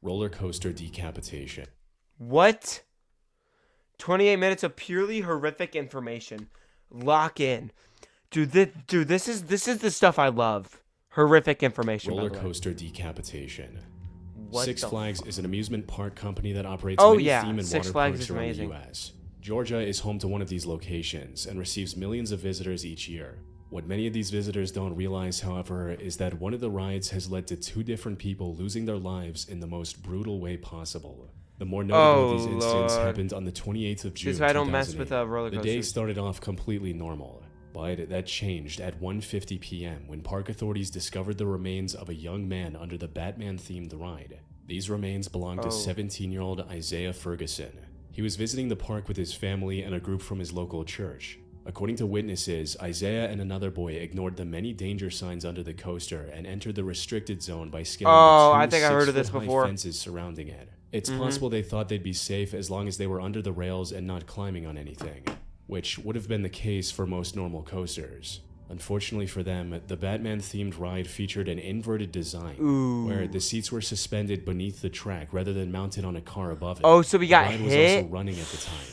Roller coaster decapitation. What? 28 minutes of purely horrific information. Lock in. Dude, this is the stuff I love. Horrific information, by Roller the way. coaster decapitation. What Six the Flags fu- is an amusement park company that operates Oh, many yeah. theme and Six water Flags parks is around amazing. the U.S. Georgia is home to one of these locations and receives millions of visitors each year. What many of these visitors don't realize, however, is that one of the rides has led to two different people losing their lives in the most brutal way possible. The more notable of Oh, these incidents Lord. happened on the 28th of June, This is why I don't mess with 2008. roller The day coasters. started off completely normal, but that changed at 1:50 p.m. when park authorities discovered the remains of a young man under the Batman-themed ride. These remains belonged to Oh. 17-year-old Isaiah Ferguson. He was visiting the park with his family and a group from his local church. According to witnesses, Isaiah and another boy ignored the many danger signs under the coaster and entered the restricted zone by scaling Oh, the I two think I heard of this 6-foot-high before. fences surrounding it. It's Mhm. possible they thought they'd be safe as long as they were under the rails and not climbing on anything, which would have been the case for most normal coasters. Unfortunately for them, the Batman-themed ride featured an inverted design, Ooh. where the seats were suspended beneath the track rather than mounted on a car above it. Oh, so we got The ride was hit? also running at the time,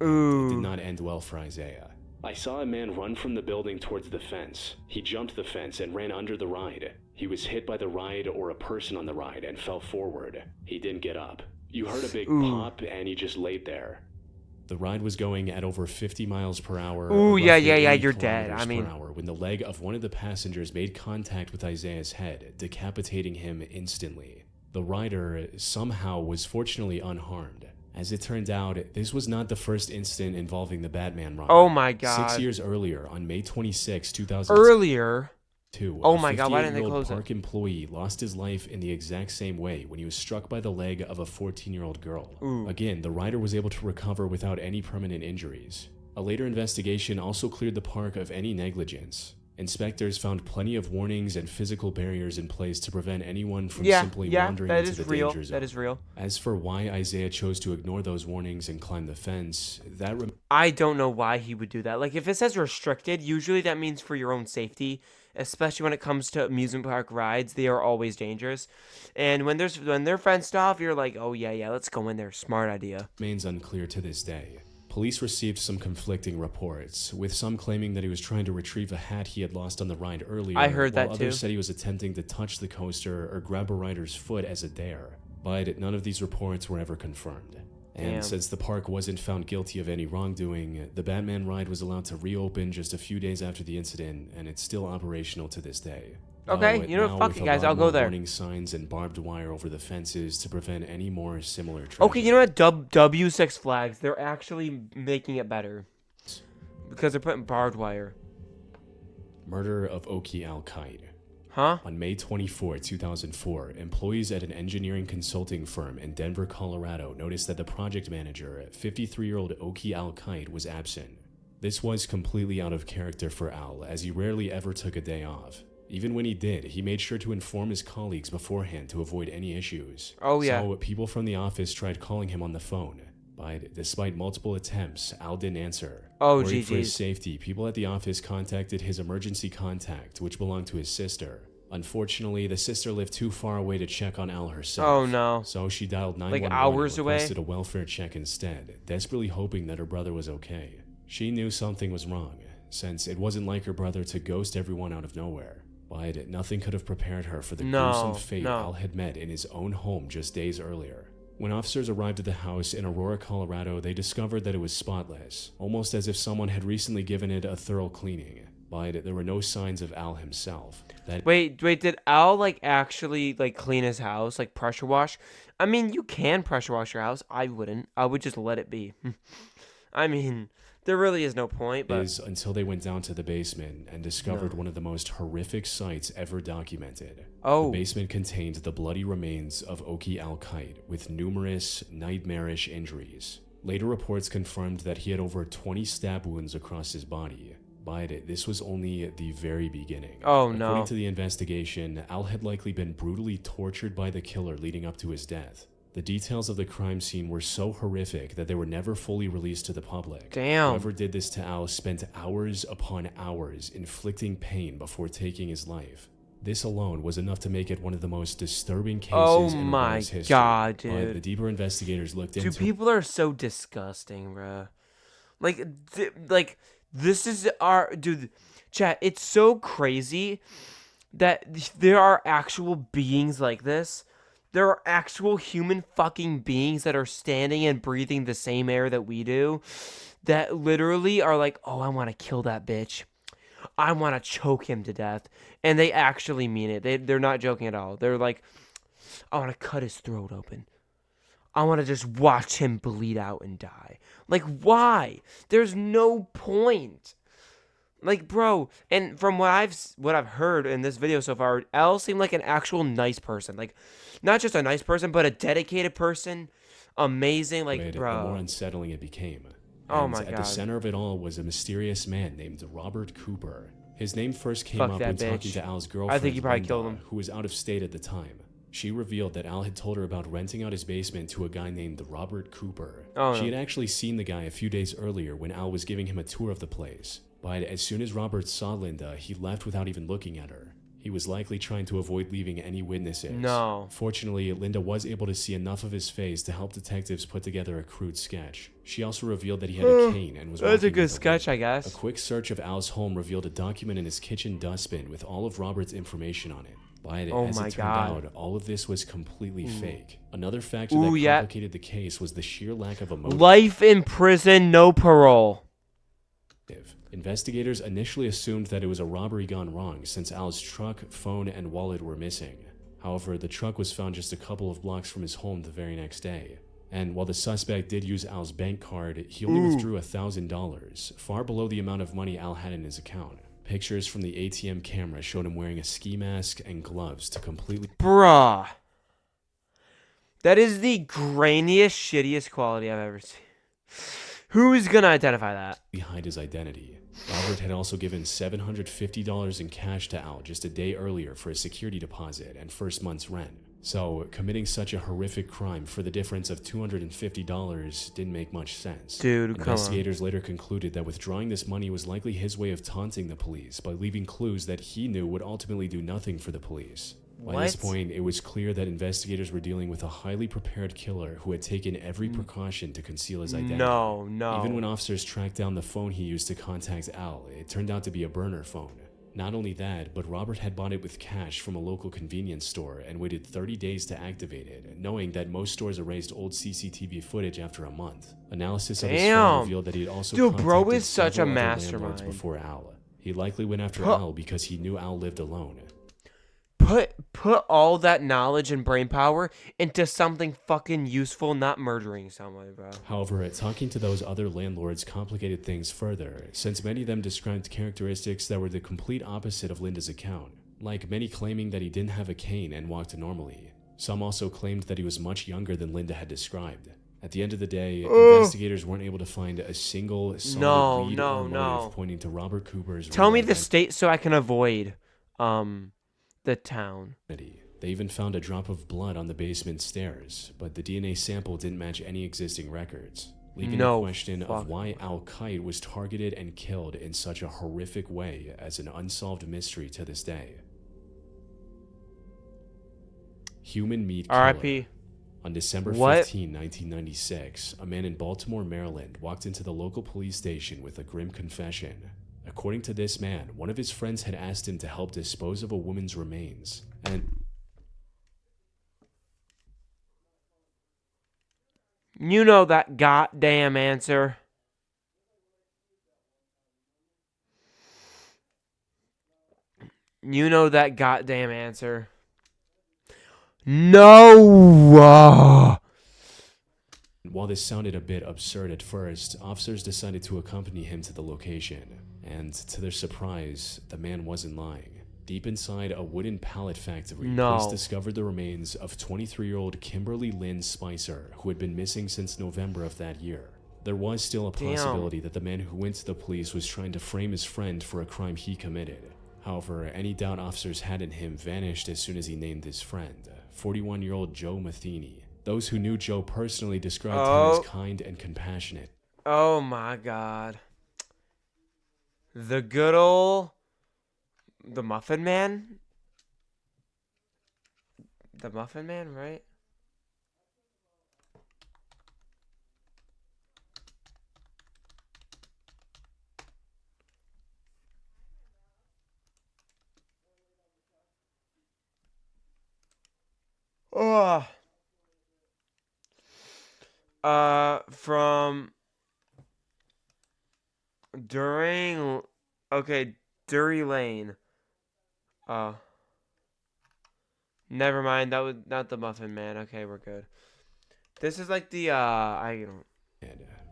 and it Ooh. did not end well for Isaiah. I saw a man run from the building towards the fence. He jumped the fence and ran under the ride. He was hit by the ride or a person on the ride and fell forward. He didn't get up. You heard a big Ooh. pop and he just laid there. The ride was going at over 50 miles per hour. Ooh, roughly yeah, 80 you're dead. kilometers I mean- per hour, when the leg of one of the passengers made contact with Isaiah's head, decapitating him instantly. The rider somehow was fortunately unharmed. As it turned out, this was not the first incident involving the Batman ride. Oh my God. 6 years earlier, on May 26, 2002, Earlier. Oh a my God, why didn't they 58-year-old close it? park employee lost his life in the exact same way when he was struck by the leg of a 14-year-old girl. Ooh. Again, the rider was able to recover without any permanent injuries. A later investigation also cleared the park of any negligence. Inspectors found plenty of warnings and physical barriers in place to prevent anyone from simply wandering that into is the real. danger zone. That is real. As for why Isaiah chose to ignore those warnings and climb the fence, that I don't know why he would do that. Like, if it says restricted, usually that means for your own safety, especially when it comes to amusement park rides. They are always dangerous. And when they're fenced off, you're like, oh, yeah, let's go in there. Smart idea. remains unclear to this day. Police received some conflicting reports, with some claiming that he was trying to retrieve a hat he had lost on the ride earlier. I heard while that others too. said he was attempting to touch the coaster or grab a rider's foot as a dare. But none of these reports were ever confirmed. And Damn. since the park wasn't found guilty of any wrongdoing, the Batman ride was allowed to reopen just a few days after the incident, and it's still operational to this day. Okay, Though you know what, now fuck with it, a guys, lot I'll go more there. warning signs and barbed wire over the fences to prevent any more similar tragedies. Okay, you know what? W Six Flags, they're actually making it better. Because they're putting barbed wire. Murder of Oki Al-Qaid. Huh? On May 24, 2004, employees at an engineering consulting firm in Denver, Colorado noticed that the project manager, 53-year-old Oki Al-Qaid, was absent. This was completely out of character for Al, as he rarely ever took a day off. Even when he did, he made sure to inform his colleagues beforehand to avoid any issues. Oh, yeah. So people from the office tried calling him on the phone. But despite multiple attempts, Al didn't answer. Oh, Worried for his GG's. safety, people at the office contacted his emergency contact, which belonged to his sister. Unfortunately, the sister lived too far away to check on Al herself. Oh, no. So she dialed 911 hours and away? requested a welfare check instead, desperately hoping that her brother was okay. She knew something was wrong, since it wasn't like her brother to ghost everyone out of nowhere. But nothing could have prepared her for the gruesome fate no. Al had met in his own home just days earlier. When officers arrived at the house in Aurora, Colorado, they discovered that it was spotless, almost as if someone had recently given it a thorough cleaning. But there were no signs of Al himself. Wait, did Al, actually, clean his house? Pressure wash? I mean, you can pressure wash your house. I wouldn't. I would just let it be. I mean, there really is no point, but... Is until they went down to the basement and discovered one of the most horrific sights ever documented. Oh. The basement contained the bloody remains of Oki Al-Qaid with numerous nightmarish injuries. Later reports confirmed that he had over 20 stab wounds across his body. But this was only the very beginning. Oh, no. According to the investigation, Al had likely been brutally tortured by the killer leading up to his death. The details of the crime scene were so horrific that they were never fully released to the public. Damn. Whoever did this to Al spent hours upon hours inflicting pain before taking his life. This alone was enough to make it one of the most disturbing Oh cases in my Aurora's history. god, But the dude. deeper investigators looked Dude, into people are so disgusting, bro. Like, this is our dude. Chat. It's so crazy that there are actual beings like this. There are actual human fucking beings that are standing and breathing the same air that we do, that literally are like, oh, I want to kill that bitch. I want to choke him to death. And they actually mean it. They're not joking at all. They're like, I want to cut his throat open. I want to just watch him bleed out and die. Like, why? There's no point. Like, bro, and from what I've heard in this video so far, L seemed like an actual nice person. Like, not just a nice person, but a dedicated person. Amazing, like, the more bro. unsettling it became. Oh And my at the god. center of it all was a mysterious man named Robert Cooper. His name first came Fuck up that when bitch. talking to Al's I girlfriend, think he probably Linda, killed him. who was out of state at the time. She revealed that Al had told her about renting out his basement to a guy named Robert Cooper. Oh, She no. had actually seen the guy a few days earlier when Al was giving him a tour of the place. But as soon as Robert saw Linda, he left without even looking at her. He was likely trying to avoid leaving any witnesses. No. Fortunately, Linda was able to see enough of his face to help detectives put together a crude sketch. She also revealed that he had a cane and was That's a walking good with sketch, I limp. guess. A quick search of Al's home revealed a document in his kitchen dustbin with all of Robert's information on it. But Oh as my it turned God. out, all of this was completely fake. Another factor Ooh, that yeah. complicated the case was the sheer lack of a motive. Life in prison, no parole. Investigators initially assumed that it was a robbery gone wrong since Al's truck, phone, and wallet were missing. However, the truck was found just a couple of blocks from his home the very next day. And while the suspect did use Al's bank card, he only withdrew $1,000, far below the amount of money Al had in his account. Pictures from the ATM camera showed him wearing a ski mask and gloves to completely Bruh. That is the grainiest, shittiest quality I've ever seen. Who is gonna identify that? hide his identity. Robert had also given $750 in cash to Al just a day earlier for a security deposit and first month's rent. So, committing such a horrific crime for the difference of $250 didn't make much sense. Dude, come on. Investigators later concluded that withdrawing this money was likely his way of taunting the police by leaving clues that he knew would ultimately do nothing for the police. By this point, it was clear that investigators were dealing with a highly prepared killer who had taken every precaution to conceal his identity. No. Even when officers tracked down the phone he used to contact Al, it turned out to be a burner phone. Not only that, but Robert had bought it with cash from a local convenience store and waited 30 days to activate it, knowing that most stores erased old CCTV footage after a month. Analysis of his phone revealed that he had also Dude, bro contacted is such a several other mastermind. landlords before Al. He likely went after Al because he knew Al lived alone. Put all that knowledge and brain power into something fucking useful, not murdering someone, bro. However, talking to those other landlords complicated things further, since many of them described characteristics that were the complete opposite of Linda's account, like many claiming that he didn't have a cane and walked normally. Some also claimed that he was much younger than Linda had described. At the end of the day, investigators weren't able to find a single solid lead or motive pointing to Robert Cooper's Tell me the state so I can avoid the town. They even found a drop of blood on the basement stairs, but the DNA sample didn't match any existing records, leaving the question of why Al-Qaeda was targeted and killed in such a horrific way as an unsolved mystery to this day. Human meat killer. R.I.P. On December 15, 1996, a man in Baltimore, Maryland walked into the local police station with a grim confession. According to this man, one of his friends had asked him to help dispose of a woman's remains, and you know that goddamn answer. You know that goddamn answer. No! While this sounded a bit absurd at first, officers decided to accompany him to the location. And to their surprise, the man wasn't lying. Deep inside a wooden pallet factory, police discovered the remains of 23-year-old Kimberly Lynn Spicer, who had been missing since November of that year. There was still a possibility that the man who went to the police was trying to frame his friend for a crime he committed. However, any doubt officers had in him vanished as soon as he named his friend, 41-year-old Joe Matheny. Those who knew Joe personally described him as kind and compassionate. Oh my God. The good ol' the Muffin Man? The Muffin Man, right? Oh. From during. Okay, Dury Lane. Oh. Never mind. That was not the Muffin Man. Okay, we're good. This is like the I don't.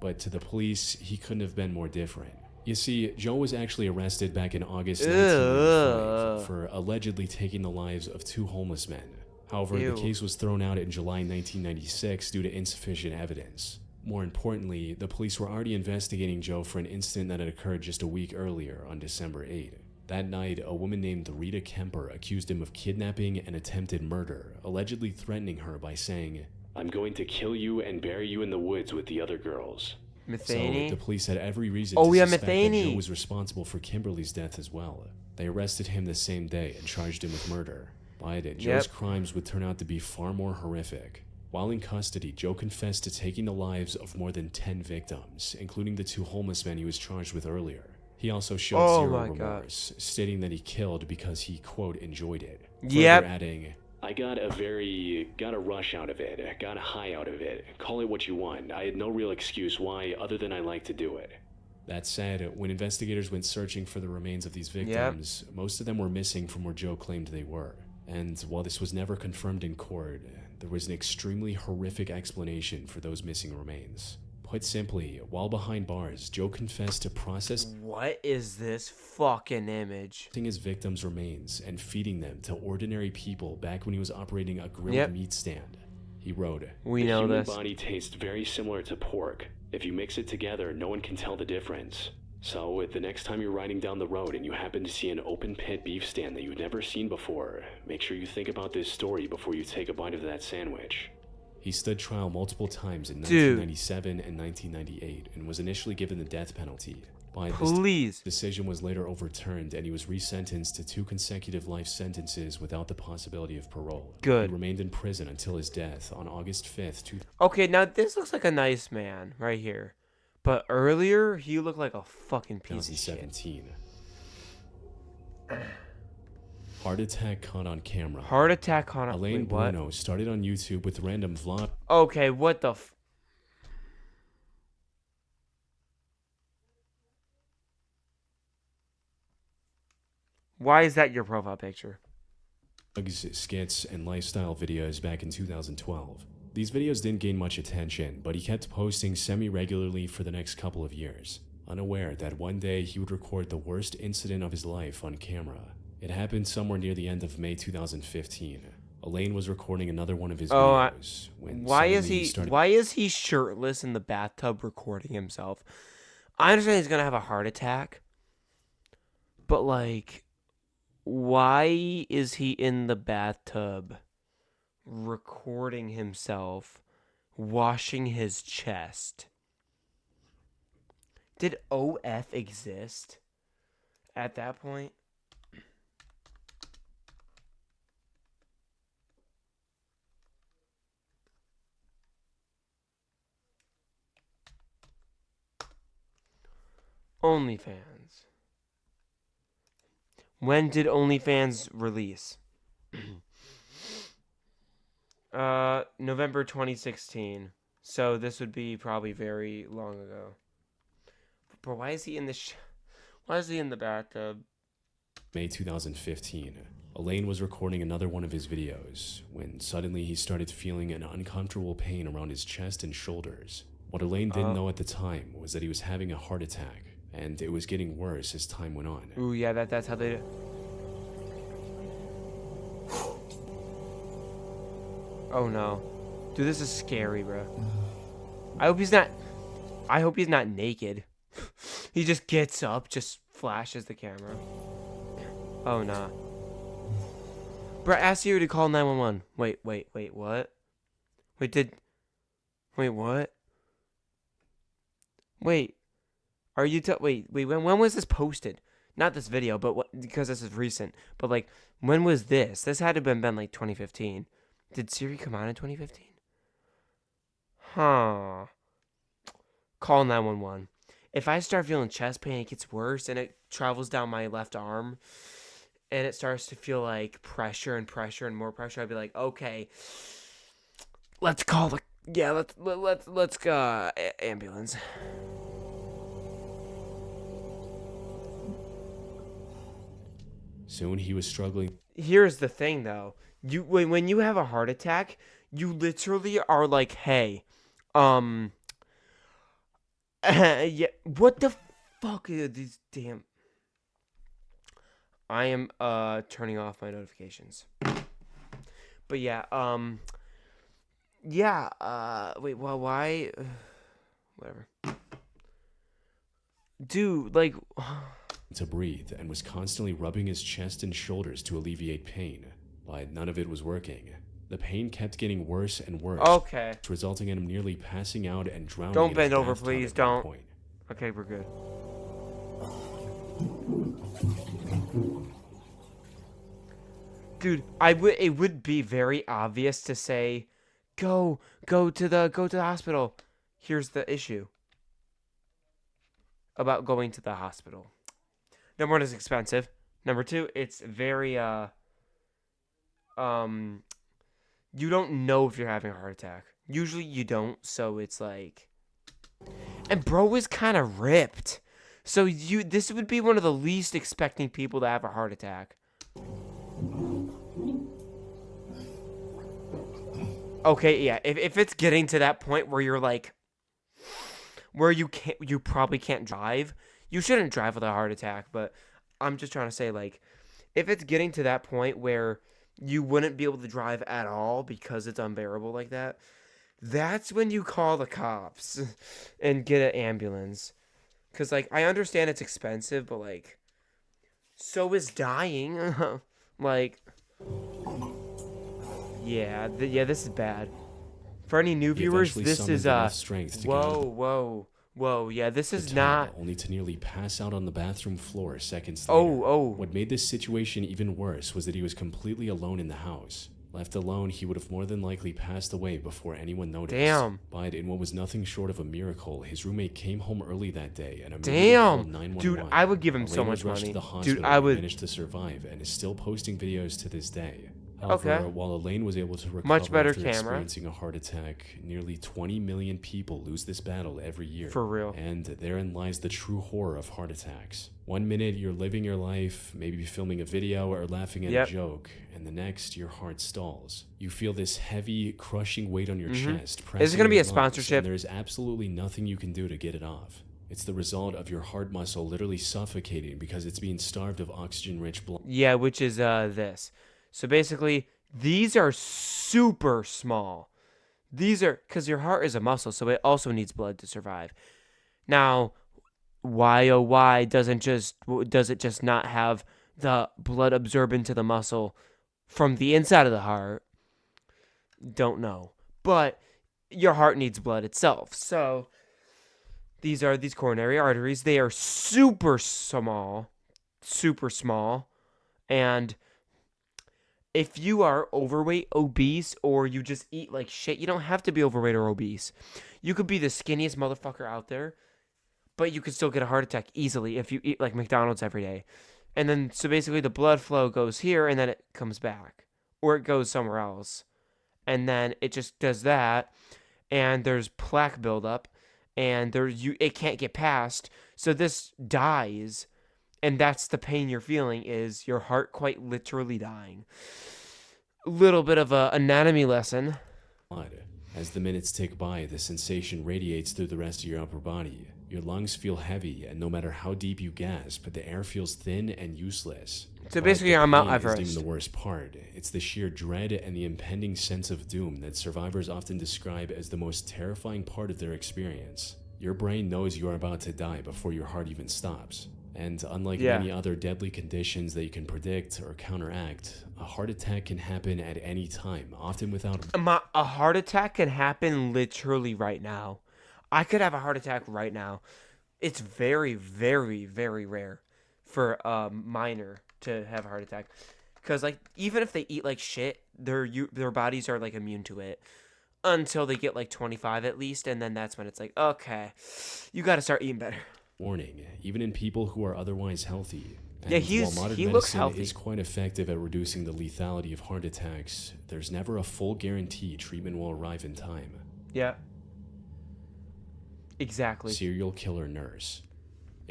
But to the police, he couldn't have been more different. You see, Joe was actually arrested back in August 1995 Ugh. for allegedly taking the lives of 2 homeless men. However, Ew. the case was thrown out in July 1996 due to insufficient evidence. More importantly, the police were already investigating Joe for an incident that had occurred just a week earlier on December 8. That night, a woman named Rita Kemper accused him of kidnapping and attempted murder, allegedly threatening her by saying, "I'm going to kill you and bury you in the woods with the other girls." So Metheny? the police had every reason Oh, to yeah, suspect that Joe Metheny. was responsible for Kimberly's death as well. They arrested him the same day and charged him with murder. But Joe's Yep. crimes would turn out to be far more horrific. While in custody, Joe confessed to taking the lives of more than 10 victims, including the 2 homeless men he was charged with earlier. He also showed Oh zero my God. remorse, stating that he killed because he, quote, enjoyed it. Yep. Further adding, "I got a rush out of it, got a high out of it, call it what you want. I had no real excuse why other than I like to do it." That said, when investigators went searching for the remains of these victims, most of them were missing from where Joe claimed they were. And while this was never confirmed in court, there was an extremely horrific explanation for those missing remains. Put simply, while behind bars, Joe confessed to processing What is this fucking image? his victims' remains and feeding them to ordinary people back when he was operating a grilled Yep. meat stand. He wrote, We "The know human this. body tastes very similar to pork. If you mix it together, no one can tell the difference. So, the next time you're riding down the road and you happen to see an open pit beef stand that you've never seen before, make sure you think about this story before you take a bite of that sandwich." He stood trial multiple times in 1997 and 1998 and was initially given the death penalty. But this Please. decision was later overturned and he was resentenced to 2 consecutive life sentences without the possibility of parole. Good. He remained in prison until his death on August 5th, Okay, now this looks like a nice man right here. But earlier, he looked like a fucking piece of shit. 2017. Heart attack caught on camera. Heart attack on Elaine wait, what? Bruno started on YouTube with random vlog. Okay, what the Why is that your profile picture? Skits, and lifestyle videos back in 2012. These videos didn't gain much attention, but he kept posting semi-regularly for the next couple of years, unaware that one day he would record the worst incident of his life on camera. It happened somewhere near the end of May 2015. Elaine was recording another one of his videos when Why is suddenly he started why is he shirtless in the bathtub recording himself? I understand he's gonna have a heart attack, but like, why is he in the bathtub recording himself washing his chest? Did OF exist at that point? OnlyFans. When did OnlyFans release? November 2016. So this would be probably very long ago. Bro, why is he in the why is he in the bathtub? May 2015. Elaine was recording another one of his videos when suddenly he started feeling an uncomfortable pain around his chest and shoulders. What Elaine didn't know at the time was that he was having a heart attack, and it was getting worse as time went on. Ooh, yeah, that's how they. Oh no, dude, this is scary, bro. I hope he's not. I hope he's not naked. He just gets up, just flashes the camera. Oh nah. Bro, ask Siri to call 911. Wait, what? Wait, what? Wait, are you wait, when was this posted? Not this video, but what, because this is recent. But like, when was this? This had to have been like 2015. Did Siri come out in 2015? Huh. Call 911. If I start feeling chest pain, it gets worse and it travels down my left arm and it starts to feel like pressure and pressure and more pressure, I'd be like, okay, let's call the let's go ambulance. Soon he was struggling. Here's the thing though. When you have a heart attack, you literally are like, hey, um yeah, what the fuck are these damn I am turning off my notifications. But yeah, wait, well, why whatever. Dude, like To breathe and was constantly rubbing his chest and shoulders to alleviate pain, but none of it was working. The pain kept getting worse and worse, okay. resulting in him nearly passing out and drowning. Don't in bend his over, bathtub please. at one Don't. point. Okay, we're good. Dude, it would be very obvious to say go to the hospital. Here's the issue about going to the hospital. Number one, it's expensive. Number two, it's very you don't know if you're having a heart attack. Usually you don't, so it's like, and bro is kind of ripped. So this would be one of the least expecting people to have a heart attack. Okay, yeah. If it's getting to that point where you're like, where you probably can't drive, you shouldn't drive with a heart attack. But I'm just trying to say, like, if it's getting to that point where you wouldn't be able to drive at all because it's unbearable like that, that's when you call the cops and get an ambulance. Because, like, I understand it's expensive, but, like, so is dying. Like, yeah, this is bad. For any new He viewers, eventually this summoned is, enough strength to get out of whoa, yeah, this the is tub, not, only to nearly pass out on the bathroom floor seconds later. What made this situation even worse was that he was completely alone in the house. Left alone, he would have more than likely passed away before anyone noticed. Damn. But in what was nothing short of a miracle, his roommate came home early that day and Damn. called 911. Dude, I would give him Elaine so was much rushed money. to the hospital. Dude, I would. Managed to survive and is still posting videos to this day. However, Okay. while Elaine was able to recover Much better after camera. experiencing a heart attack, nearly 20 million people lose this battle every year. For real. And therein lies the true horror of heart attacks. One minute you're living your life, maybe filming a video or laughing at a joke, and the next your heart stalls. You feel this heavy, crushing weight on your chest. Is it going to be a pressing your lungs, sponsorship? And there's absolutely nothing you can do to get it off. It's the result of your heart muscle literally suffocating because it's being starved of oxygen-rich blood. Yeah, which is this. So basically, these are super small. These are, because your heart is a muscle, so it also needs blood to survive. Now, why oh why does it just not have the blood absorb into the muscle from the inside of the heart? Don't know. But your heart needs blood itself. So these are these coronary arteries. They are super small, and if you are overweight, obese, or you just eat like shit, you don't have to be overweight or obese. You could be the skinniest motherfucker out there, but you could still get a heart attack easily if you eat like McDonald's every day. And then, so basically the blood flow goes here and then it comes back, or it goes somewhere else. And then it just does that, and there's plaque buildup, and it can't get past. So this dies. And that's the pain you're feeling, is your heart quite literally dying. A little bit of an anatomy lesson. As the minutes tick by, the sensation radiates through the rest of your upper body. Your lungs feel heavy, and no matter how deep you gasp, the air feels thin and useless. So basically, I'm Mount Everest. Isn't even the worst part. It's the sheer dread and the impending sense of doom that survivors often describe as the most terrifying part of their experience. Your brain knows you are about to die before your heart even stops. And unlike many other deadly conditions that you can predict or counteract, a heart attack can happen at any time, often without... A heart attack can happen literally right now. I could have a heart attack right now. It's very, very, very rare for a minor to have a heart attack. Because like even if they eat like shit, their bodies are like immune to it until they get like 25 at least, and then that's when it's like, okay, you got to start eating better. Warning, even in people who are otherwise healthy. Yeah, And while modern he looks medicine healthy. is quite effective at reducing the lethality of heart attacks, there's never a full guarantee treatment will arrive in time. Yeah. Exactly. Serial killer nurse.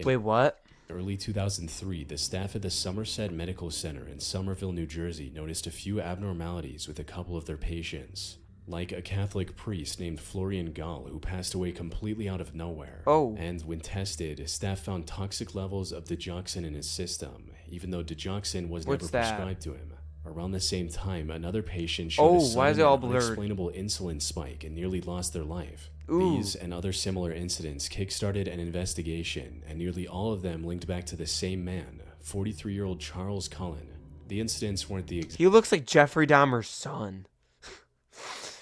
Wait, what? Early 2003, the staff at the Somerset Medical Center in Somerville, New Jersey noticed a few abnormalities with a couple of their patients, like a Catholic priest named Florian Gall who passed away completely out of nowhere. Oh. And when tested, staff found toxic levels of digoxin in his system, even though digoxin was never prescribed to him. Around the same time, another patient showed a sudden unexplainable insulin spike and nearly lost their life. Ooh. These and other similar incidents kickstarted an investigation, and nearly all of them linked back to the same man, 43-year-old Charles Cullen. The incidents weren't the exact. He looks like Jeffrey Dahmer's son.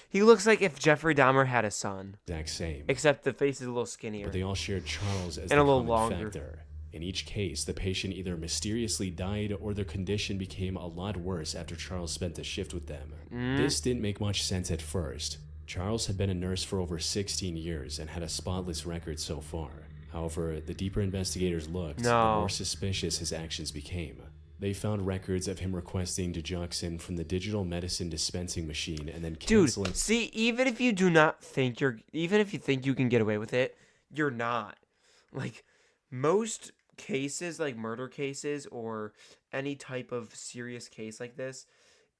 He looks like if Jeffrey Dahmer had a son. Exact same. Except the face is a little skinnier. But they all shared Charles as and the a little common longer. factor. In each case, the patient either mysteriously died or their condition became a lot worse after Charles spent a shift with them. This didn't make much sense at first. Charles had been a nurse for over 16 years and had a spotless record so far. However, the deeper investigators looked, the more suspicious his actions became. They found records of him requesting digoxin from the digital medicine dispensing machine and then canceling. Dude, see, even if you think you can get away with it, you're not. Like, most cases, like murder cases or any type of serious case like this,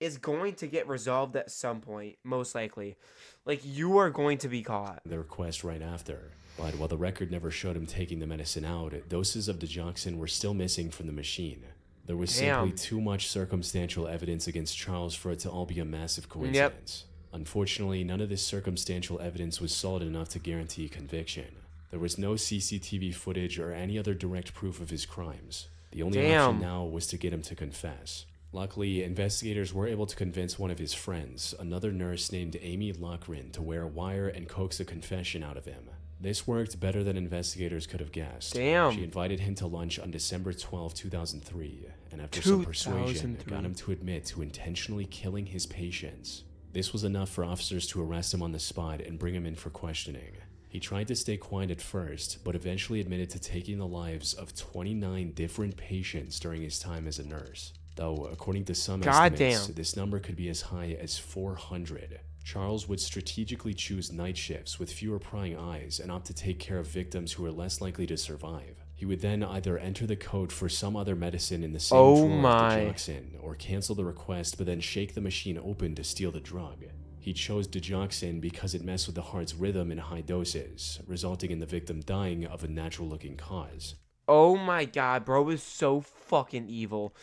is going to get resolved at some point, most likely. Like, you are going to be caught. The request right after. But while the record never showed him taking the medicine out, doses of digoxin were still missing from the machine. There was simply too much circumstantial evidence against Charles for it to all be a massive coincidence. Unfortunately, none of this circumstantial evidence was solid enough to guarantee conviction. There was no CCTV footage or any other direct proof of his crimes. The only option now was to get him to confess. Luckily, investigators were able to convince one of his friends, another nurse named Amy Lochran, to wear a wire and coax a confession out of him. This worked better than investigators could have guessed. She invited him to lunch on December 12, 2003, and after some persuasion, got him to admit to intentionally killing his patients. This was enough for officers to arrest him on the spot and bring him in for questioning. He tried to stay quiet at first, but eventually admitted to taking the lives of 29 different patients during his time as a nurse. Though, according to some estimates, this number could be as high as 400. Charles would strategically choose night shifts with fewer prying eyes and opt to take care of victims who were less likely to survive. He would then either enter the code for some other medicine in the same drawer of digoxin, or cancel the request but then shake the machine open to steal the drug. He chose digoxin because it messed with the heart's rhythm in high doses, resulting in the victim dying of a natural-looking cause. Oh my god, bro is so fucking evil.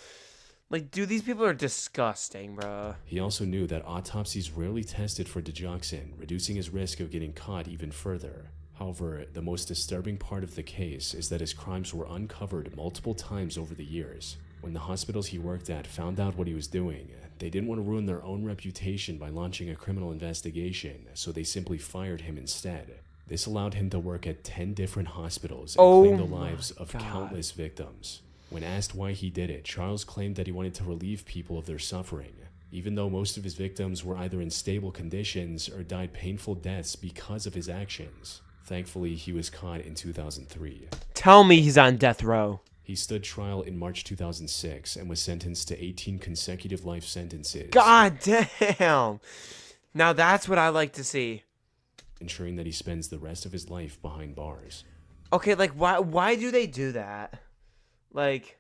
Like, dude, these people are disgusting, bro. He also knew that autopsies rarely tested for digoxin, reducing his risk of getting caught even further. However, the most disturbing part of the case is that his crimes were uncovered multiple times over the years. When the hospitals he worked at found out what he was doing, they didn't want to ruin their own reputation by launching a criminal investigation, so they simply fired him instead. This allowed him to work at 10 different hospitals and claim the lives of countless victims. When asked why he did it, Charles claimed that he wanted to relieve people of their suffering, even though most of his victims were either in stable conditions or died painful deaths because of his actions. Thankfully, he was caught in 2003. Tell me he's on death row. He stood trial in March 2006 and was sentenced to 18 consecutive life sentences. God damn! Now that's what I like to see. Ensuring that he spends the rest of his life behind bars. Okay, like, why do they do that? Like...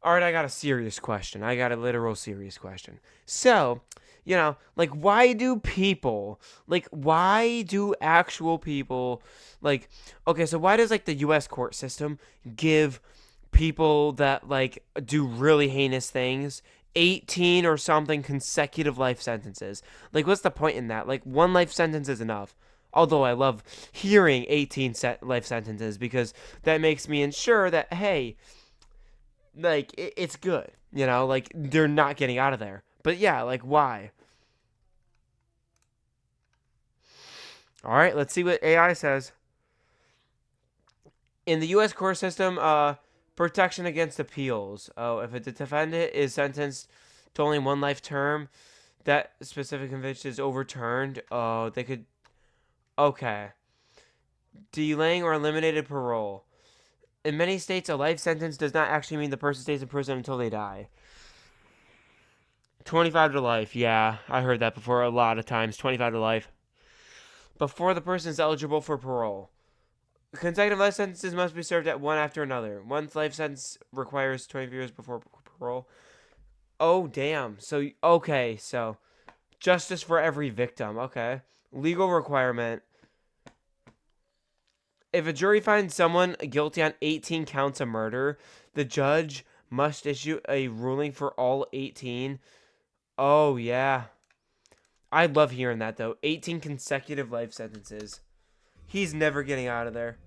Alright, I got a serious question. I got a literal serious question. So, you know, like, why do actual people, like, okay, so why does, like, the U.S. court system give people that, like, do really heinous things 18 or something consecutive life sentences? Like, what's the point in that? Like, one life sentence is enough. Although I love hearing 18 life sentences because that makes me ensure that, hey, like, it's good, you know, like, they're not getting out of there. But yeah, like, why? All right, let's see what AI says. In the U.S. court system, protection against appeals. Oh, if a defendant is sentenced to only one life term, that specific conviction is overturned. Oh, they could. Okay. Delaying or eliminated parole. In many states, a life sentence does not actually mean the person stays in prison until they die. 25 to life. Yeah, I heard that before a lot of times. 25 to life. Before the person is eligible for parole. Consecutive life sentences must be served at one after another. One life sentence requires 20 years before parole. Oh, damn. So, okay, so justice for every victim. Okay. Legal requirement. If a jury finds someone guilty on 18 counts of murder, the judge must issue a ruling for all 18. Oh, yeah. I love hearing that, though. 18 consecutive life sentences. He's never getting out of there.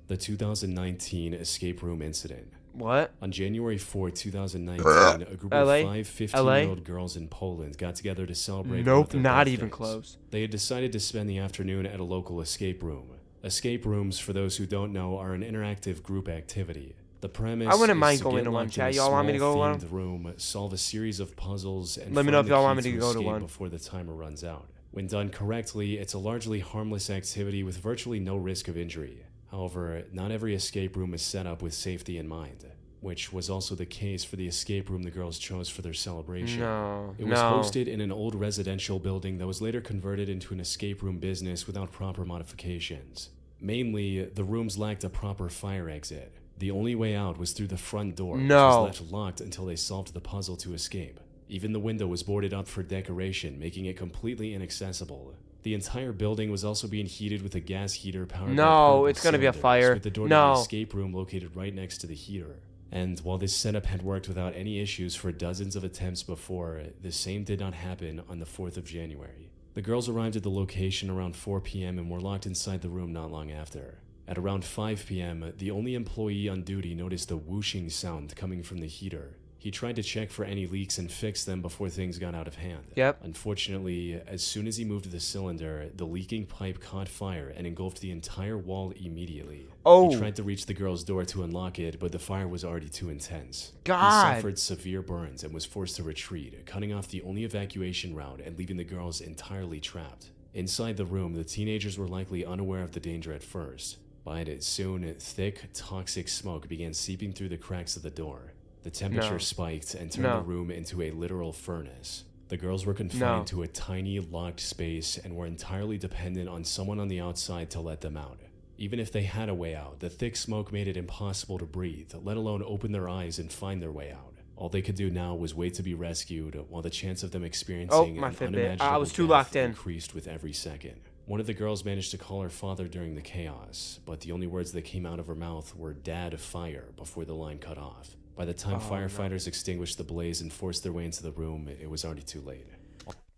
The 2019 escape room incident. What? On January 4, 2019, a group of LA? 5 LA? 15-year-old girls in Poland got together to celebrate one of Nope, their not even birthdays. close. They had decided to spend the afternoon at a local escape room. Escape rooms, for those who don't know, are an interactive group activity. The premise I wouldn't is mind to going get to one, locked in chat. a Y'all want me to small go to one? themed room, solve a series of puzzles, and Let me know find if y'all the want key me to to go to escape one. before the timer runs out. When done correctly, it's a largely harmless activity with virtually no risk of injury. However, not every escape room is set up with safety in mind, which was also the case for the escape room the girls chose for their celebration. It was No. hosted in an old residential building that was later converted into an escape room business without proper modifications. Mainly, the rooms lacked a proper fire exit. The only way out was through the front door, which No. was left locked until they solved the puzzle to escape. Even the window was boarded up for decoration, making it completely inaccessible. The entire building was also being heated with a gas heater powered by No, portable it's gonna be a cylinders, fire. with the door to No. the escape room located right next to the heater. And while this setup had worked without any issues for dozens of attempts before, the same did not happen on the 4th of January. The girls arrived at the location around 4 p.m. and were locked inside the room not long after. At around 5 p.m., the only employee on duty noticed a whooshing sound coming from the heater. He tried to check for any leaks and fix them before things got out of hand. Yep. Unfortunately, as soon as he moved the cylinder, the leaking pipe caught fire and engulfed the entire wall immediately. Oh. He tried to reach the girl's door to unlock it, but the fire was already too intense. God. He suffered severe burns and was forced to retreat, cutting off the only evacuation route and leaving the girls entirely trapped. Inside the room, the teenagers were likely unaware of the danger at first, but soon, thick, toxic smoke began seeping through the cracks of the door. The temperature spiked and turned the room into a literal furnace. The girls were confined to a tiny, locked space and were entirely dependent on someone on the outside to let them out. Even if they had a way out, the thick smoke made it impossible to breathe, let alone open their eyes and find their way out. All they could do now was wait to be rescued, while the chance of them experiencing my an Fitbit. unimaginable I was too death locked in. increased with every second. One of the girls managed to call her father during the chaos, but the only words that came out of her mouth were "Dad, fire," before the line cut off. By the time firefighters extinguished the blaze and forced their way into the room, it was already too late.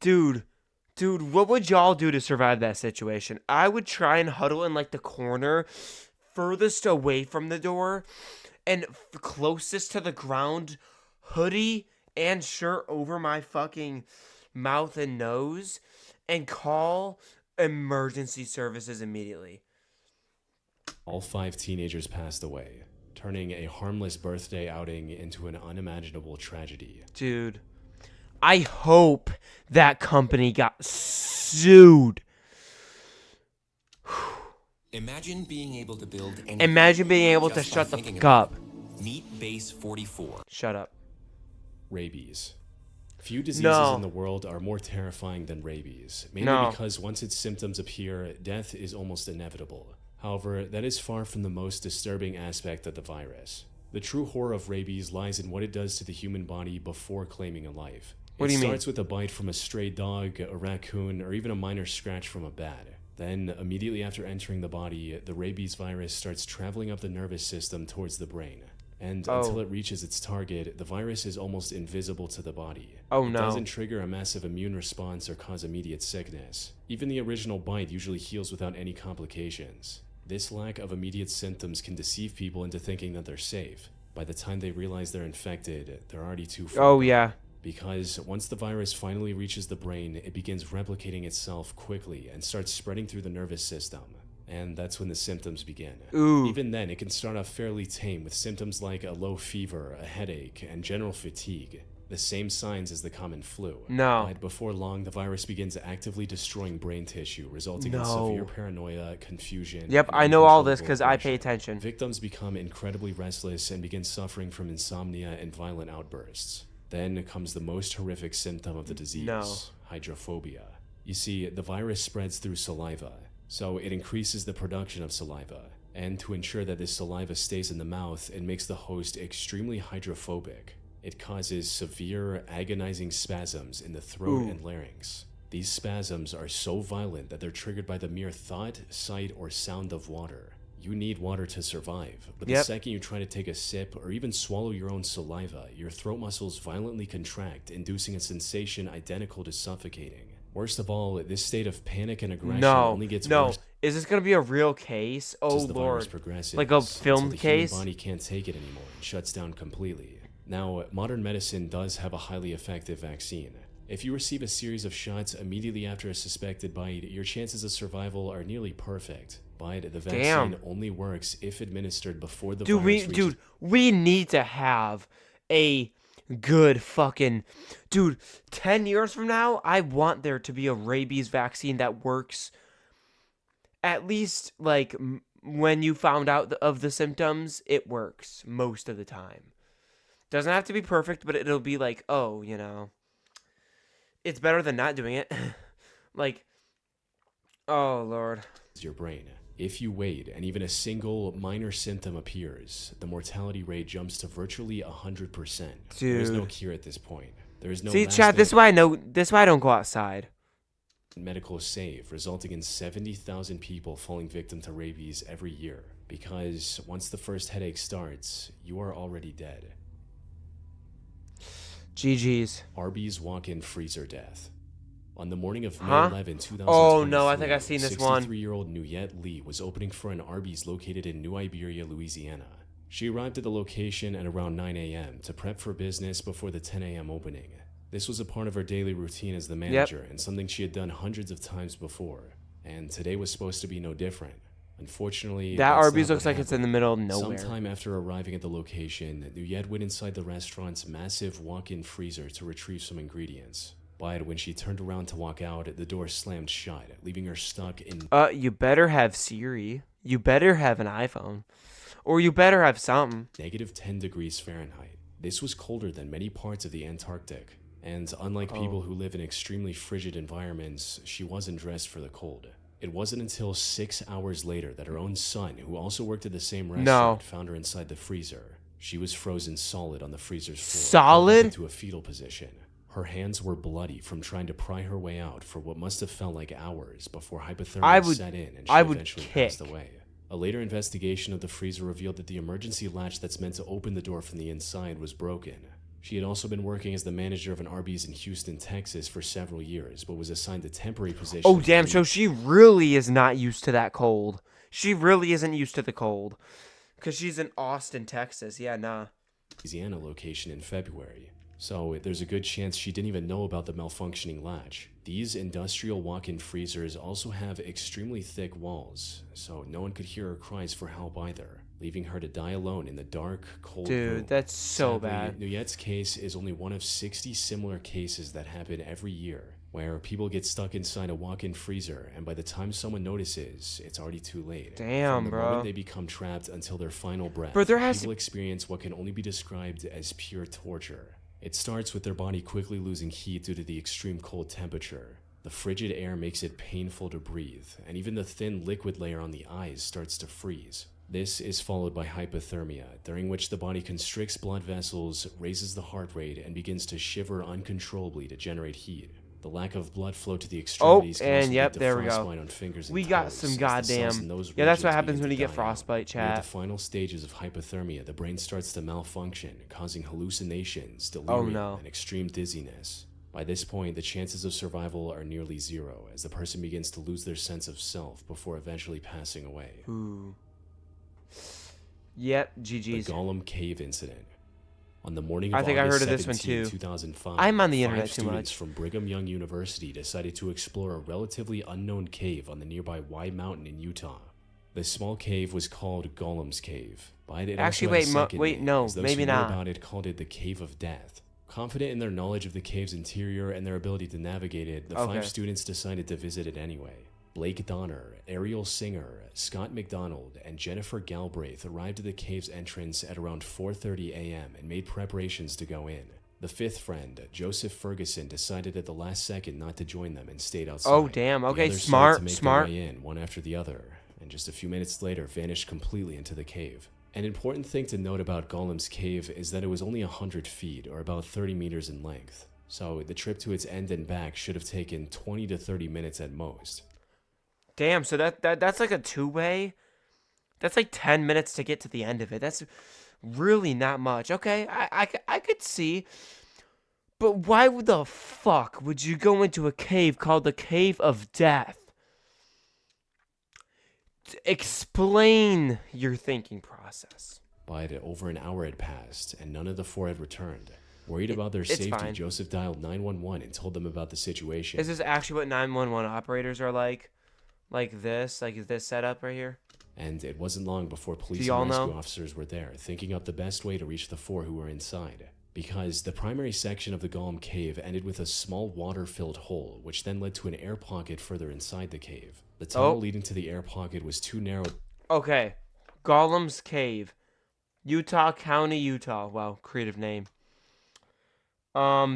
Dude, what would y'all do to survive that situation? I would try and huddle in like the corner furthest away from the door and closest to the ground, hoodie and shirt over my fucking mouth and nose, and call emergency services immediately. All 5 teenagers passed away, turning a harmless birthday outing into an unimaginable tragedy. Dude, I hope that company got sued. Imagine being able to build anything. Imagine being able to just by shut the thinking fuck about up. it. Meet Base 44. Shut up. Rabies. Few diseases No. in the world are more terrifying than rabies, mainly No. because once its symptoms appear, death is almost inevitable. However, that is far from the most disturbing aspect of the virus. The true horror of rabies lies in what it does to the human body before claiming a life. What do you mean? It starts with a bite from a stray dog, a raccoon, or even a minor scratch from a bat. Then, immediately after entering the body, the rabies virus starts traveling up the nervous system towards the brain. And until it reaches its target, the virus is almost invisible to the body. Oh, It no. doesn't trigger a massive immune response or cause immediate sickness. Even the original bite usually heals without any complications. This lack of immediate symptoms can deceive people into thinking that they're safe. By the time they realize they're infected, they're already too far Oh, gone. yeah. Because once the virus finally reaches the brain, it begins replicating itself quickly and starts spreading through the nervous system. and that's when the symptoms begin. Ooh. Even then, it can start off fairly tame with symptoms like a low fever, a headache, and general fatigue. The same signs as the common flu. No. But before long, the virus begins actively destroying brain tissue, resulting in No. severe paranoia, confusion. Yep, and I know all this uncontrollable because I pay aggression. attention. Victims become incredibly restless and begin suffering from insomnia and violent outbursts. Then comes the most horrific symptom of the disease, No. hydrophobia. You see, the virus spreads through saliva, so it increases the production of saliva. And to ensure that this saliva stays in the mouth, it makes the host extremely hydrophobic. It causes severe, agonizing spasms in the throat Ooh. and larynx. These spasms are so violent that they're triggered by the mere thought, sight, or sound of water. You need water to survive, but the Yep. second you try to take a sip or even swallow your own saliva, your throat muscles violently contract, inducing a sensation identical to suffocating. Worst of all, this state of panic and aggression only gets No. worse Is this gonna be a real case? Oh as the virus Lord. progresses, Like a until filmed the case? human body can't take it anymore and shuts down completely. Now, modern medicine does have a highly effective vaccine. If you receive a series of shots immediately after a suspected bite, your chances of survival are nearly perfect. But the vaccine Damn. only works if administered before the Dude, virus reaches we need to have a good fucking 10 years from now, I want there to be a rabies vaccine that works at least like when you found out of the symptoms, it works most of the time. Doesn't have to be perfect, but it'll be like, oh, it's better than not doing it. Like, oh Lord. your brain. If you wait and even a single minor symptom appears, the mortality rate jumps to virtually 100%. There is no Dude. cure at this point. There is no See, lasting chat, this is why I don't go outside. medical save, resulting in 70,000 people falling victim to rabies every year. Because once the first headache starts, you are already dead. GG's. Arby's walk-in freezer death. On the morning of May Huh? 11, 2023, Oh, no, I think I've seen this one. 63-year-old Nuyet Lee was opening for an Arby's located in New Iberia, Louisiana. She arrived at the location at around 9 a.m. to prep for business before the 10 a.m. opening. This was a part of her daily routine as the manager and something she had done hundreds of times before. And today was supposed to be no different. Unfortunately, That that's Arby's not looks what like it's in happened. the middle of nowhere. Sometime after arriving at the location, Nuyet went inside the restaurant's massive walk-in freezer to retrieve some ingredients. But when she turned around to walk out, the door slammed shut, leaving her stuck in You better have Siri. You better have an iPhone. Or you better have something. negative 10 degrees Fahrenheit. This was colder than many parts of the Antarctic. And unlike people who live in extremely frigid environments, she wasn't dressed for the cold. It wasn't until 6 hours later that her own son, who also worked at the same restaurant, found her inside the freezer. She was frozen solid on the freezer's floor, Solid? into a fetal position. Her hands were bloody from trying to pry her way out for what must have felt like hours before hypothermia set in and she eventually passed away. A later investigation of the freezer revealed that the emergency latch that's meant to open the door from the inside was broken. She had also been working as the manager of an Arby's in Houston, Texas for several years, but was assigned a temporary position. Oh, damn. So she really is not used to that cold. She really isn't used to the cold. Because she's in Austin, Texas. Yeah, nah. Louisiana location in February. So there's a good chance she didn't even know about the malfunctioning latch. These industrial walk-in freezers also have extremely thick walls, so no one could hear her cries for help either, leaving her to die alone in the dark, cold room. Dude, that's so Sadly, bad. Nuyet's case is only one of 60 similar cases that happen every year, where people get stuck inside a walk-in freezer, and by the time someone notices, it's already too late. Damn, From the bro. moment they become trapped until their final breath, Bro, there has people experience what can only be described as pure torture. It starts with their body quickly losing heat due to the extreme cold temperature. The frigid air makes it painful to breathe, and even the thin liquid layer on the eyes starts to freeze. This is followed by hypothermia, during which the body constricts blood vessels, raises the heart rate, and begins to shiver uncontrollably to generate heat. The lack of blood flow to the extremities can and also yep, lead to there we go. frostbite on fingers and We got toes, some as the goddamn... cells in those Yeah, that's what regions happens begin when you to get die out. frostbite, Near the chat. final stages of hypothermia, the brain starts to malfunction, causing hallucinations, delirium, no. and extreme dizziness. By this point, the chances of survival are nearly zero, as the person begins to lose their sense of self before eventually passing away. Ooh. Yep, The GG's. Gollum Cave Incident. On the morning of I think I August heard of this one 17, too. 2005, I'm on the five internet too students much. from Brigham Young University decided to explore a relatively unknown cave on the nearby Y Mountain in Utah. The small cave was called Golem's Cave, but it Actually, also had a wait, second wait, name, no, as those maybe who knew not. about it called it the Cave of Death. Confident in their knowledge of the cave's interior and their ability to navigate it, the Okay. 5 students decided to visit it anyway. Blake Donner, Ariel Singer, Scott McDonald, and Jennifer Galbraith arrived at the cave's entrance at around 4:30 a.m. and made preparations to go in. The 5th friend, Joseph Ferguson, decided at the last second not to join them and stayed outside. Oh, damn. The Okay, others started to smart, make smart. their way in, one after the other, and just a few minutes later vanished completely into the cave. An important thing to note about Golem's Cave is that it was only 100 feet, or about 30 meters in length. So the trip to its end and back should have taken 20 to 30 minutes at most. Damn, so that's like a two-way. That's like 10 minutes to get to the end of it. That's really not much. Okay, I could see. But why the fuck would you go into a cave called the Cave of Death? Explain your thinking process. But over an hour had passed, and none of the 4 had returned. Worried about their it's safety, fine. Joseph dialed 911 and told them about the situation. Is this actually what 911 operators are like? Like this setup right here? And it wasn't long before police y'all and rescue know? officers were there, thinking up the best way to reach the 4 who were inside. Because the primary section of the Golem Cave ended with a small water-filled hole, which then led to an air pocket further inside the cave. The tunnel leading to the air pocket was too narrow. Okay. Golem's Cave. Utah County, Utah. Wow, creative name.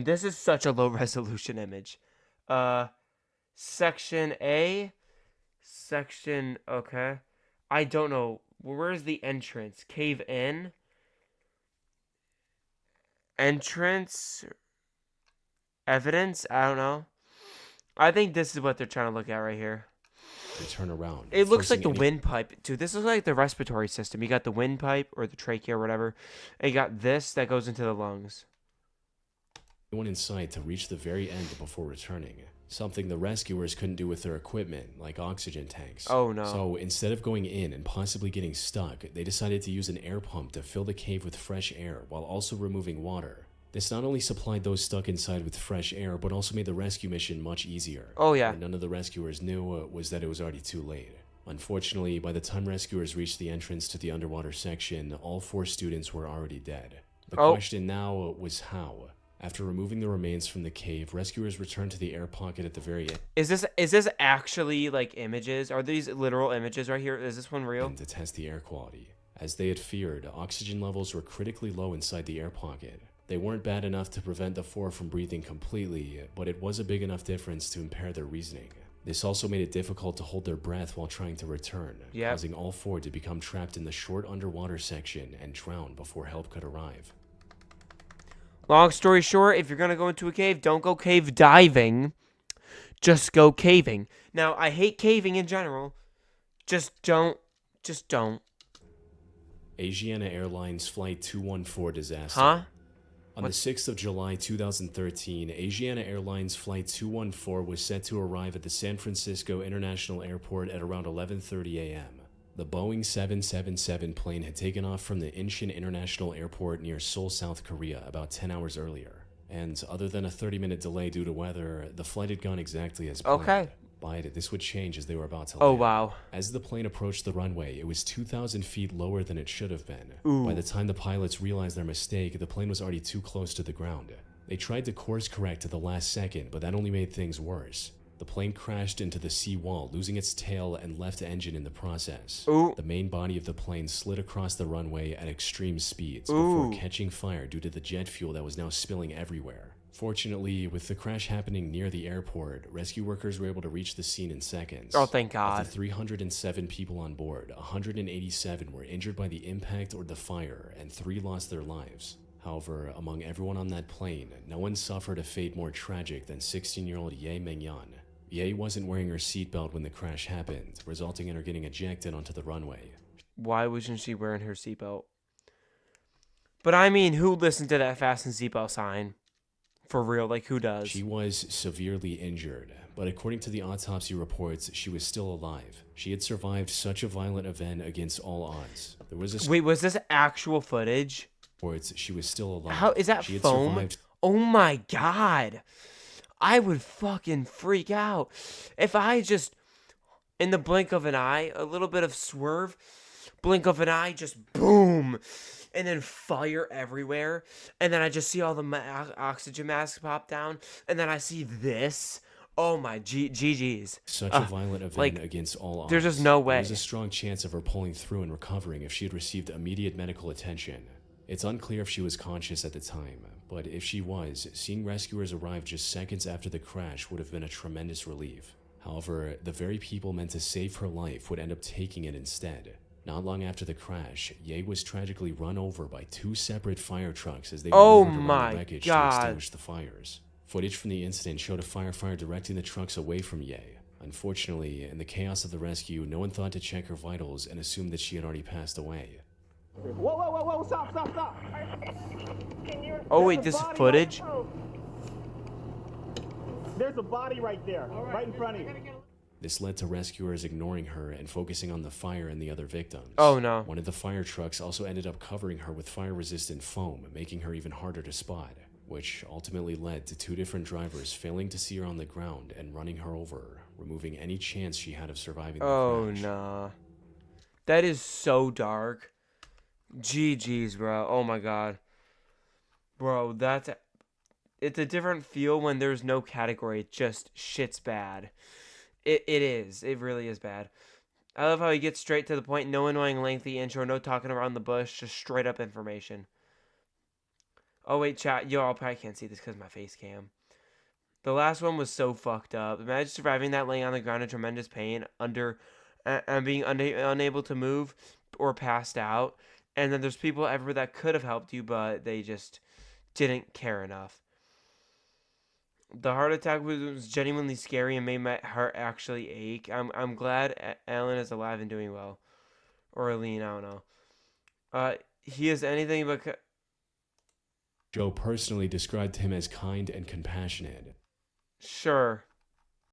This is such a low resolution image. Section A. Okay. I don't know. Where's the entrance? Cave in? Entrance? Evidence? I don't know. I think this is what they're trying to look at right here. They turn around. It looks like the forcing windpipe. Dude, this is like the respiratory system. You got the windpipe or the trachea or whatever. And you got this that goes into the lungs. anyone in sight to reach the very end before returning. Something the rescuers couldn't do with their equipment, like oxygen tanks. Oh no. So instead of going in and possibly getting stuck, they decided to use an air pump to fill the cave with fresh air while also removing water. This not only supplied those stuck inside with fresh air, but also made the rescue mission much easier. Oh yeah. What none of the rescuers knew was that it was already too late. Unfortunately, by the time rescuers reached the entrance to the underwater section, all 4 students were already dead. The question now was how. After removing the remains from the cave, rescuers returned to the air pocket at the very end. Is this actually like images? Are these literal images right here? Is this one real? To test the air quality. As they had feared, oxygen levels were critically low inside the air pocket. They weren't bad enough to prevent the 4 from breathing completely, but it was a big enough difference to impair their reasoning. This also made it difficult to hold their breath while trying to return, causing all 4 to become trapped in the short underwater section and drown before help could arrive. Long story short, if you're going to go into a cave, don't go cave diving. Just go caving. Now, I hate caving in general. Just don't. Asiana Airlines Flight 214 disaster. Huh? On the 6th of July 2013, Asiana Airlines Flight 214 was set to arrive at the San Francisco International Airport at around 11:30 a.m. The Boeing 777 plane had taken off from the Incheon International Airport near Seoul, South Korea about 10 hours earlier. And other than a 30-minute delay due to weather, the flight had gone exactly as planned. Okay. But this would change as they were about to Oh, land. wow. As the plane approached the runway, it was 2,000 feet lower than it should have been. Ooh. By the time the pilots realized their mistake, the plane was already too close to the ground. They tried to course correct at the last second, but that only made things worse. The plane crashed into the sea wall, losing its tail and left engine in the process. Ooh. The main body of the plane slid across the runway at extreme speeds before Ooh. catching fire due to the jet fuel that was now spilling everywhere. Fortunately, with the crash happening near the airport, rescue workers were able to reach the scene in seconds. Oh, thank Of God. the 307 people on board, 187 were injured by the impact or the fire, and 3 lost their lives. However, among everyone on that plane, no one suffered a fate more tragic than 16-year-old Ye Mengyan. Ye wasn't wearing her seatbelt when the crash happened, resulting in her getting ejected onto the runway. Why wasn't she wearing her seatbelt? But I mean, who listened to that fasten seatbelt sign? For real, like who does? She was severely injured, but according to the autopsy reports, she was still alive. She had survived such a violent event against all odds. There was a Wait, was this actual footage? reports she was still alive. How is that She had foam? survived. Oh my God. I would fucking freak out if I just In the blink of an eye, a little bit of swerve, blink of an eye, just boom, and then fire everywhere. And then I just see all the oxygen masks pop down, and then I see this. Oh my GG's. Such a violent event like, against all odds. there's just no There way. was a strong chance of her pulling through and recovering if she had received immediate medical attention. It's unclear if she was conscious at the time, but if she was, seeing rescuers arrive just seconds after the crash would have been a tremendous relief. However, the very people meant to save her life would end up taking it instead. Not long after the crash, Ye was tragically run over by 2 separate fire trucks as they maneuvered around the wreckage to extinguish the fires. Footage from the incident showed a firefighter directing the trucks away from Ye. Unfortunately, in the chaos of the rescue, no one thought to check her vitals and assumed that she had already passed away. Whoa, stop. Oh wait, this footage? There's a body right there, right in front of you. This led to rescuers ignoring her and focusing on the fire and the other victims. Oh no. One of the fire trucks also ended up covering her with fire-resistant foam, making her even harder to spot, which ultimately led to 2 different drivers failing to see her on the ground and running her over, removing any chance she had of surviving the crash. Nah. That is so dark. GG's, bro. Oh my god. Bro, it's a different feel when there's no category. It just shit's bad. It is. It really is bad. I love how he gets straight to the point. No annoying lengthy intro. No talking around the bush. Just straight up information. Oh, wait, chat. Yo, I probably can't see this because of my face cam. The last one was so fucked up. Imagine surviving that, laying on the ground in tremendous pain, and being unable to move or passed out. And then there's people everywhere that could have helped you, but they just didn't care enough. The heart attack was genuinely scary and made my heart actually ache. I'm glad Alan is alive and doing well. Or Aline, I don't know. He is anything but... Joe personally described him as kind and compassionate. Sure.